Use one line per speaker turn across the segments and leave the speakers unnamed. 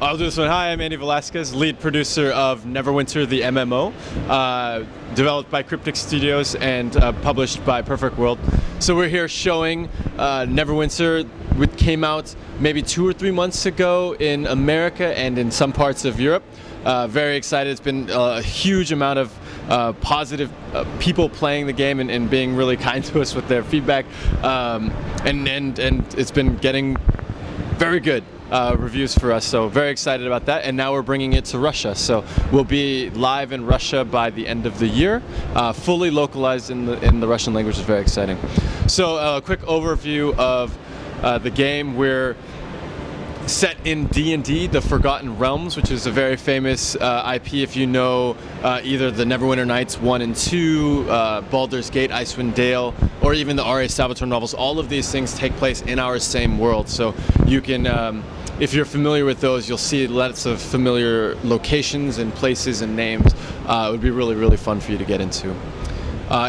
I'll do this one. Hi, I'm Andy Velasquez, lead producer of Neverwinter, the MMO, developed by Cryptic Studios and published by Perfect World. So we're here showing Neverwinter, which came out maybe 2 or 3 months ago in America and in some parts of Europe. Very excited. It's been a huge amount of positive people playing the game and being really kind to us with their feedback, and it's been getting very good reviews for us, so very excited about that. And now we're bringing it to Russia, so we'll be live in Russia by the end of the year, fully localized in the Russian language. Is very exciting. So a quick overview of the game. We're set in D&D, the Forgotten Realms, which is a very famous IP if you know either the Neverwinter Nights 1 and 2, Baldur's Gate, Icewind Dale, or even the R.A. Salvatore novels. All of these things take place in our same world, so you can, if you're familiar with those, you'll see lots of familiar locations and places and names. It would be really, really fun for you to get into.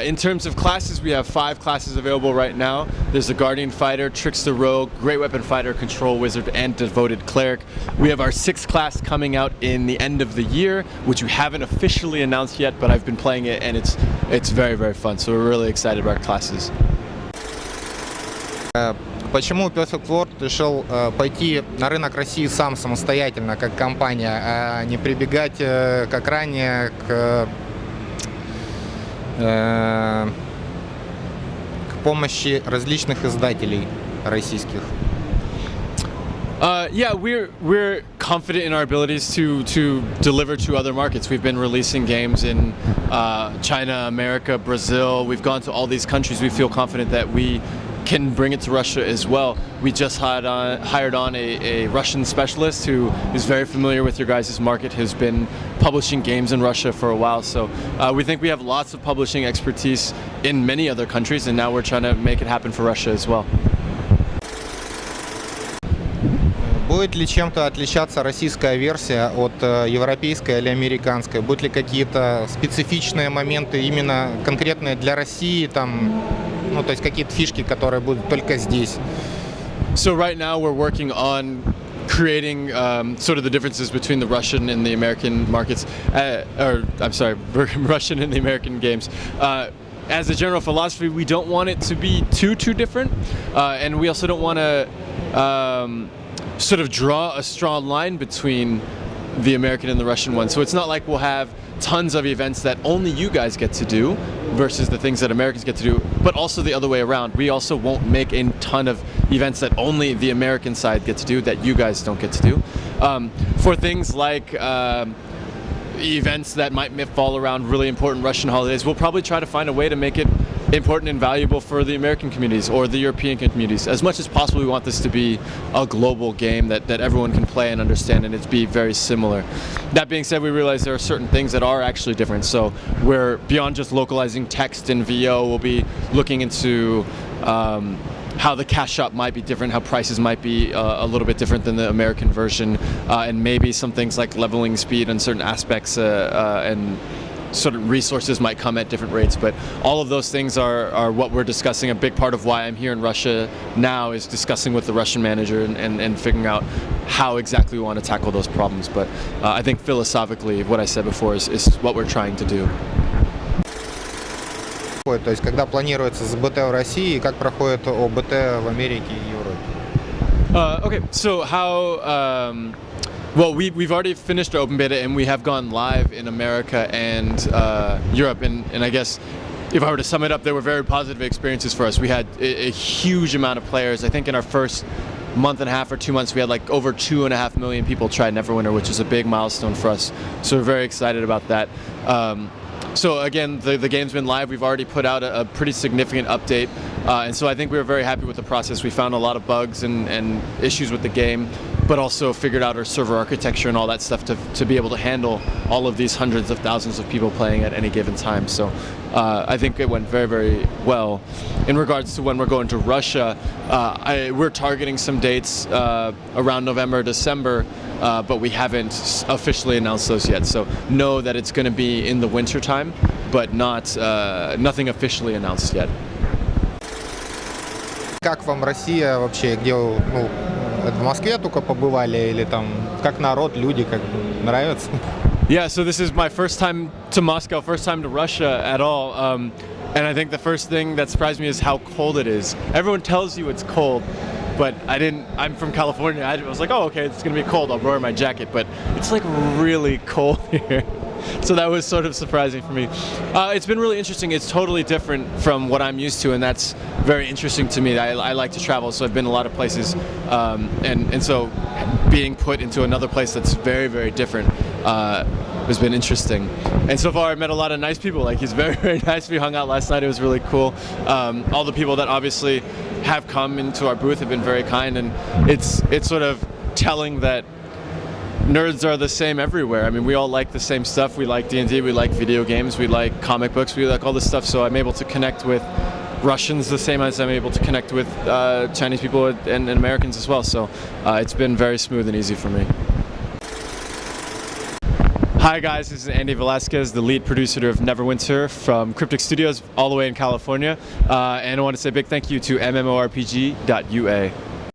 In terms of classes, we have 5 classes available right now. There's the Guardian Fighter, Trickster Rogue, Great Weapon Fighter, Control Wizard, and Devoted Cleric. We have our 6th class coming out in the end of the year, which we haven't officially announced yet, but I've been playing it and it's very, very fun. So we're really excited about our classes.
Почему Perfect World решил пойти на рынок России сам самостоятельно, как компания, а не прибегать, как ранее, к помощи различных издателей российских?
Yeah, we're confident in our abilities to deliver to other markets. We've been releasing games in China, America, Brazil. We've gone to all these countries. We feel confident that we can bring it to Russia as well. We just hired on a Russian specialist who is very familiar with your guys' market, has been publishing games in Russia for a while. So we think we have lots of publishing expertise in many other countries, and now we're trying to make it happen for Russia as well.
Будет ли чем-то отличаться российская версия от европейской или американской? Будут ли какие-то специфичные моменты именно конкретные для России, там, ну, то есть какие-то фишки, которые будут только здесь?
So right now we're working on creating sort of the differences between the Russian and the American markets, or I'm sorry, Russian and the American games. As a general philosophy, we don't want it to be too different, and we also don't want to sort of draw a strong line between the American and the Russian one. So it's not like we'll have tons of events that only you guys get to do versus the things that Americans get to do, but also the other way around. We also won't make a ton of events that only the American side gets to do that you guys don't get to do. For things like events that might fall around really important Russian holidays, we'll probably try to find a way to make it important and valuable for the American communities or the European communities. As much as possible, we want this to be a global game that everyone can play and understand, and it's be very similar. That being said, we realize there are certain things that are actually different, so we're beyond just localizing text in VO. We'll be looking into how the cash shop might be different, how prices might be a little bit different than the American version, and maybe some things like leveling speed and certain aspects and sort of resources might come at different rates. But all of those things are what we're discussing. A big part of why I'm here in Russia now is discussing with the Russian manager and figuring out how exactly we want to tackle those problems. But I think philosophically what I said before is what we're trying to do.
То есть когда планируется БТ в России и как проходит ОБТ в Америке и Европе?
Okay, so how well, we've already finished our open beta and we have gone live in America and Europe, and I guess if I were to sum it up, there were very positive experiences for us. We had a huge amount of players. I think in our first month and a half or 2 months we had like over 2.5 million people try Neverwinter, which is a big milestone for us. So we're very excited about that. So again, the game's been live. We've already put out a pretty significant update, and so I think we were very happy with the process. We found a lot of bugs and issues with the game, but also figured out our server architecture and all that stuff to be able to handle all of these hundreds of thousands of people playing at any given time. So I think it went very, very well. In regards to when we're going to Russia, we're targeting some dates around November, December, but we haven't officially announced those yet. So know that it's going to be in the winter time, but nothing officially announced yet.
Как вам Россия вообще, где, ну, В Москве только побывали или там как народ, люди, как бы нравится?
Yeah, so this is my first time to Moscow, first time to Russia at all. And I think the first thing that surprised me is how cold it is. Everyone tells you it's cold, but I'm from California. I was like, oh, okay, it's gonna be cold. I'll wear my jacket, but it's like really cold here. So that was sort of surprising for me. It's been really interesting. It's totally different from what I'm used to, and that's very interesting to me. I like to travel, so I've been a lot of places, and so being put into another place that's very, very different has been interesting. And so far I've met a lot of nice people. Like, he's very, very nice. We hung out last night. It was really cool. All the people that obviously have come into our booth have been very kind, and it's sort of telling that nerds are the same everywhere. I mean, we all like the same stuff. We like D&D, we like video games, we like comic books, we like all this stuff. So I'm able to connect with Russians the same as I'm able to connect with Chinese people and Americans as well. So it's been very smooth and easy for me. Hi guys, this is Andy Velasquez, the lead producer of Neverwinter from Cryptic Studios all the way in California. And I want to say a big thank you to MMORPG.ua.